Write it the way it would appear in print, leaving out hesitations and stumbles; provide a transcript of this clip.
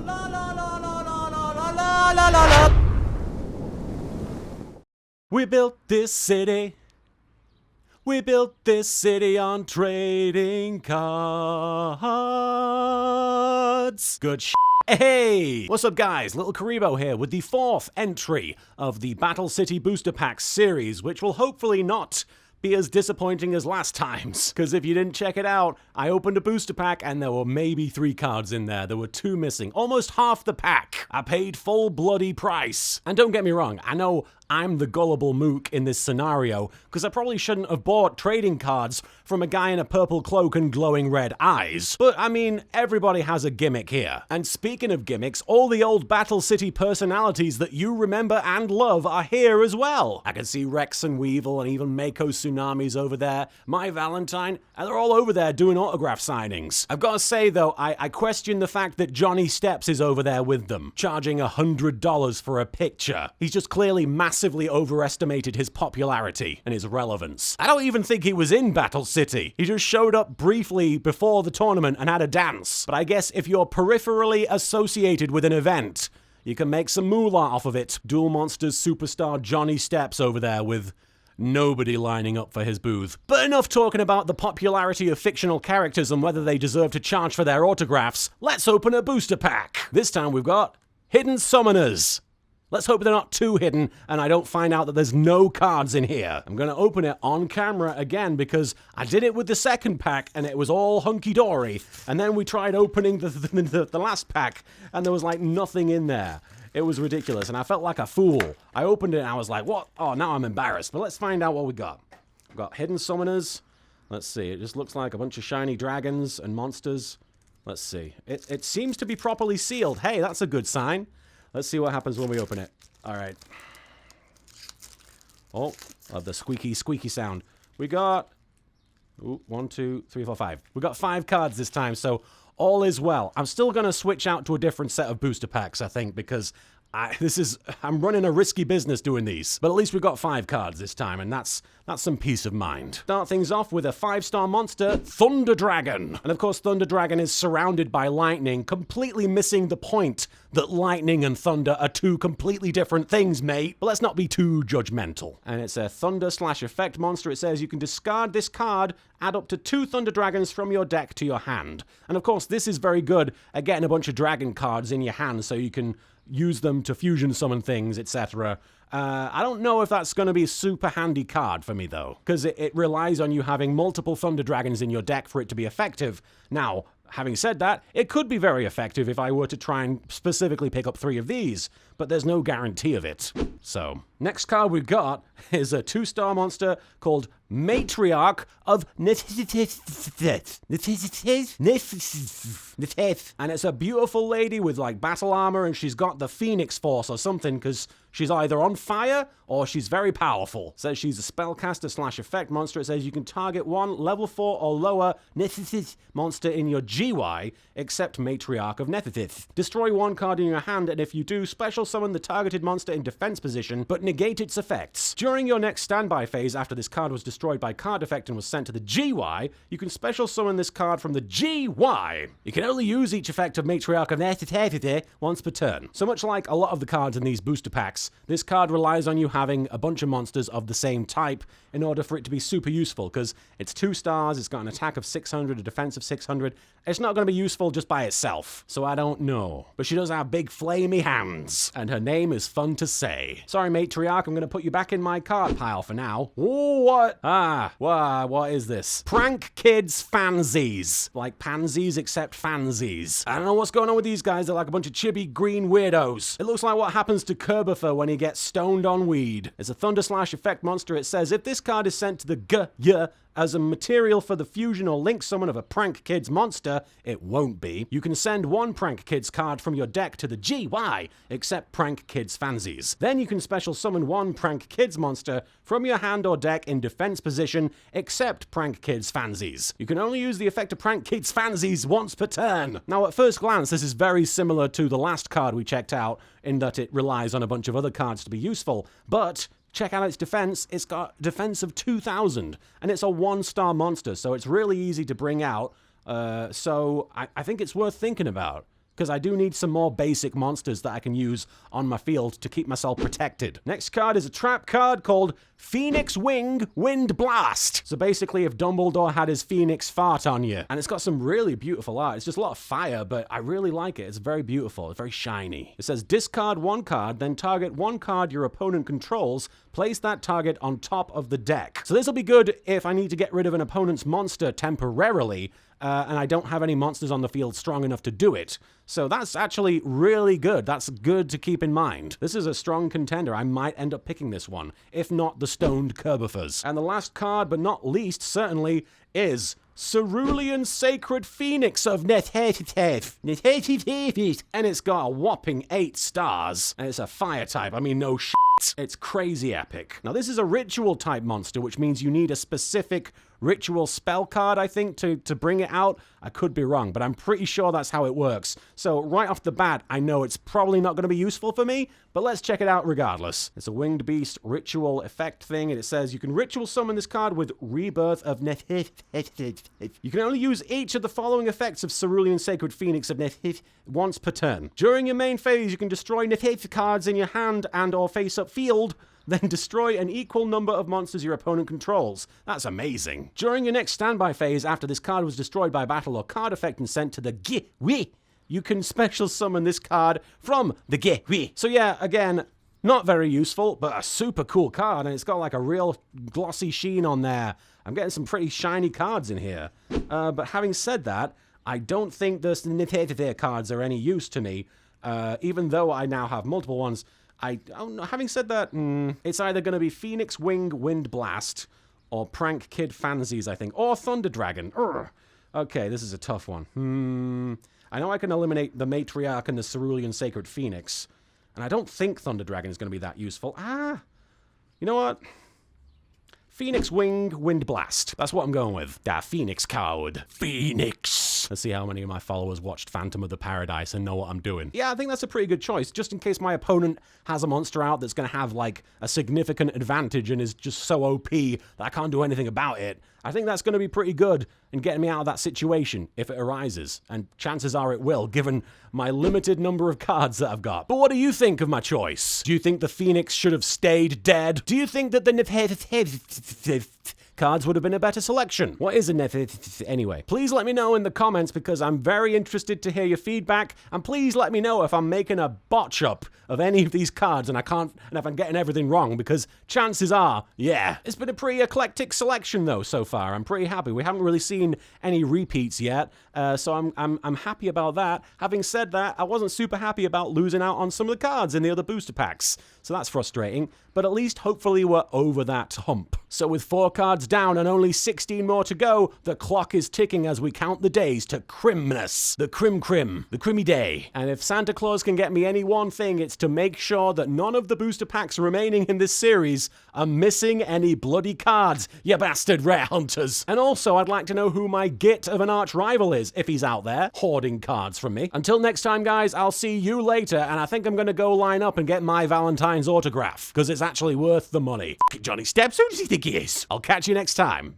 La la la la la la la la la la la. We built this city. We built this city on trading cards. Good sh**. Hey! What's up, guys? LittleKuriboh here with the 4th entry of the Battle City Booster Packs series, which will hopefully not be as disappointing as last time's. Because if you didn't check it out, I opened a booster pack and there were maybe 3 cards in there. There were 2 missing. Almost half the pack. I paid full bloody price. And don't get me wrong, I know I'm the gullible mook in this scenario, because I probably shouldn't have bought trading cards from a guy in a purple cloak and glowing red eyes. But I mean, everybody has a gimmick here. And speaking of gimmicks, all the old Battle City personalities that you remember and love are here as well. I can see Rex and Weevil and even Mako Tsunami's over there, My Valentine, and they're all over there doing autograph signings. I've got to say though, I question the fact that Johnny Steps is over there with them, charging $100 for a picture. He's just clearly massively overestimated his popularity and his relevance. I don't even think he was in Battle City. He just showed up briefly before the tournament and had a dance. But I guess if you're peripherally associated with an event, you can make some moolah off of it. Duel Monsters superstar Johnny Steps over there with nobody lining up for his booth. But enough talking about the popularity of fictional characters and whether they deserve to charge for their autographs. Let's open a booster pack. This time we've got Hidden Summoners. Let's hope they're not too hidden and I don't find out that there's no cards in here. I'm going to open it on camera again because I did it with the second pack and it was all hunky-dory. And then we tried opening the last pack and there was like nothing in there. It was ridiculous and I felt like a fool. I opened it and I was like, what? Oh, now I'm embarrassed. But let's find out what we got. We've got Hidden Summoners. Let's see. It just looks like a bunch of shiny dragons and monsters. Let's see. It seems to be properly sealed. Hey, that's a good sign. Let's see what happens when we open it. All right. Oh, love the squeaky, squeaky sound. We got 1, 2, 3, 4, 5. We got 5 cards this time, so all is well. I'm still going to switch out to a different set of booster packs, I think, because I'm running a risky business doing these. But at least we got 5 cards this time, and that's some peace of mind. Start things off with a 5-star monster, Thunder Dragon. And of course, Thunder Dragon is surrounded by lightning, completely missing the point that lightning and thunder are 2 completely different things, mate. But let's not be too judgmental. And it's a thunder/effect monster. It says you can discard this card, add up to 2 Thunder Dragons from your deck to your hand. And of course, this is very good at getting a bunch of dragon cards in your hand so you can use them to fusion summon things, etc. I don't know if that's going to be a super handy card for me, though, because it relies on you having multiple Thunder Dragons in your deck for it to be effective. Now, having said that, it could be very effective if I were to try and specifically pick up 3 of these, but there's no guarantee of it. So, next card we've got is a 2-star monster called Matriarch of Nethith. And it's a beautiful lady with like battle armor and she's got the Phoenix Force or something because she's either on fire or she's very powerful. It says she's a spellcaster/effect monster. It says you can target 1 level 4 or lower Nethith monster in your GY except Matriarch of Nethith. Destroy 1 card in your hand and if you do, special summon the targeted monster in defense position but negate its effects. During your next standby phase after this card was destroyed by card effect and was sent to the GY, you can special summon this card from the GY. You can only use each effect of Matriarch of Nethith once per turn. So much like a lot of the cards in these booster packs, this card relies on you having a bunch of monsters of the same type in order for it to be super useful, because it's 2 stars, it's got an attack of 600, a defense of 600. It's not going to be useful just by itself, so I don't know. But she does have big flamey hands, and her name is fun to say. Sorry, Matriarch, I'm going to put you back in my card pile for now. Oh, what? What is this? Prank Kids Fansies. Like pansies, except fansies. I don't know what's going on with these guys. They're like a bunch of chibi green weirdos. It looks like what happens to Kurbifer when he gets stoned on weed. It's a thunder/effect monster. It says, if this card is sent to the GY as a material for the fusion or link summon of a Prank Kids monster, it won't be. You can send 1 Prank Kids card from your deck to the GY, except Prank Kids Fansies. Then you can special summon 1 Prank Kids monster from your hand or deck in defense position, except Prank Kids Fansies. You can only use the effect of Prank Kids Fansies once per turn. Now, at first glance, this is very similar to the last card we checked out, in that it relies on a bunch of other cards to be useful, but check out its defense. It's got defense of 2,000, and it's a 1-star monster, so it's really easy to bring out. So I think it's worth thinking about. because I do need some more basic monsters that I can use on my field to keep myself protected. Next card is a trap card called Phoenix Wing Wind Blast. So basically, if Dumbledore had his phoenix fart on you, and it's got some really beautiful art. It's just a lot of fire, but I really like it. It's very beautiful. It's very shiny. It says discard one card, then target one card your opponent controls. Place that target on top of the deck. So this will be good if I need to get rid of an opponent's monster temporarily, and I don't have any monsters on the field strong enough to do it. So that's actually really good. That's good to keep in mind. This is a strong contender. I might end up picking this one, if not the Stoned Kurbophers. And the last card, but not least, certainly, is Cerulean Sacred Phoenix of Nethetitev. And it's got a whopping 8 stars. And it's a fire type. I mean, no shit. It's crazy epic. Now, this is a ritual type monster, which means you need a specific ritual spell card, I think, to bring it out. I could be wrong, but I'm pretty sure that's how it works. So right off the bat, I know it's probably not going to be useful for me, but let's check it out regardless. It's a winged beast ritual effect thing, and it says you can ritual summon this card with Rebirth of Nethetitev. You can only use each of the following effects of Cerulean Sacred Phoenix of Nethetitev once per turn. During your main phase, you can destroy Nethetitev cards in your hand and or face-up field, then destroy an equal number of monsters your opponent controls. That's amazing. During your next standby phase, after this card was destroyed by battle or card effect and sent to the Gewi, you can special summon this card from the Gewi. So yeah, again, not very useful, but a super cool card, and it's got like a real glossy sheen on there. I'm getting some pretty shiny cards in here. But having said that, I don't think the Nethetitev cards are any use to me, even though I now have multiple ones. Having said that, it's either going to be Phoenix Wing Wind Blast or Prank Kid Fansies, I think, or Thunder Dragon. Okay, this is a tough one. I know I can eliminate the Matriarch and the Cerulean Sacred Phoenix, and I don't think Thunder Dragon is going to be that useful. You know what? Phoenix Wing Wind Blast. That's what I'm going with. Da Phoenix card. Phoenix. Let's see how many of my followers watched Phantom of the Paradise and know what I'm doing. Yeah, I think that's a pretty good choice, just in case my opponent has a monster out that's going to have, like, a significant advantage and is just so OP that I can't do anything about it. I think that's going to be pretty good in getting me out of that situation if it arises. And chances are it will, given my limited number of cards that I've got. But what do you think of my choice? Do you think the Phoenix should have stayed dead? Do you think that the Nethetitev cards would have been a better selection? What is a Nethetitev anyway? Please let me know in the comments because I'm very interested to hear your feedback. And please let me know if I'm making a botch up of any of these cards and if I'm getting everything wrong, because chances are, yeah. It's been a pretty eclectic selection though so far. I'm pretty happy. We haven't really seen any repeats yet, so I'm happy about that. Having said that, I wasn't super happy about losing out on some of the cards in the other booster packs, so that's frustrating. But at least hopefully we're over that hump. So with 4 cards down and only 16 more to go, the clock is ticking as we count the days to Crimness. The Crimmy Day. And if Santa Claus can get me any one thing, it's to make sure that none of the booster packs remaining in this series are missing any bloody cards, you bastard rare hunters. And also, I'd like to know who my git of an arch rival is, if he's out there, hoarding cards from me. Until next time, guys, I'll see you later, and I think I'm gonna go line up and get my Valentine's autograph, because it's actually worth the money. Johnny Steps, who does he think he is? I'll catch you next time.